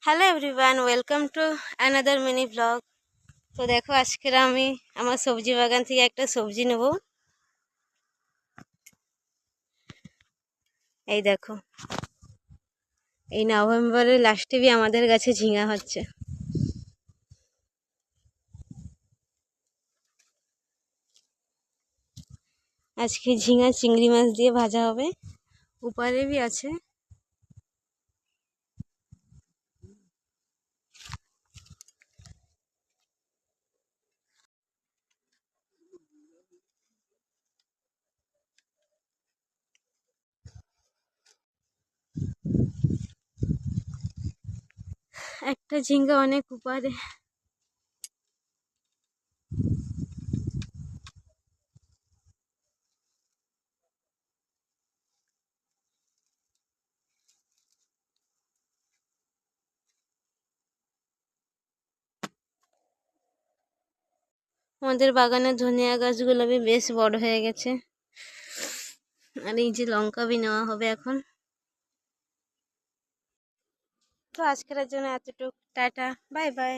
Hello everyone, welcome to another mini blog. তো দেখো, আজকের আমি আমার সবজি বাগান থেকে একটা সবজি নেব। এই দেখো, এই নভেম্বরের লাস্টে আমাদের গাছে ঝিঙা হচ্ছে। আজকে ঝিঙা চিংড়ি মাছ দিয়ে ভাজা হবে। উপারে আছে। একটা ঝিঙ্গা অনেক উপারে। আমাদের বাগানের ধনিয়া গাছগুলো বেশ বড় হয়ে গেছে। আর এই যে লঙ্কা নেওয়া হবে এখন। তো আজকের জন্য এতটুকু, টাটা, বাই বাই।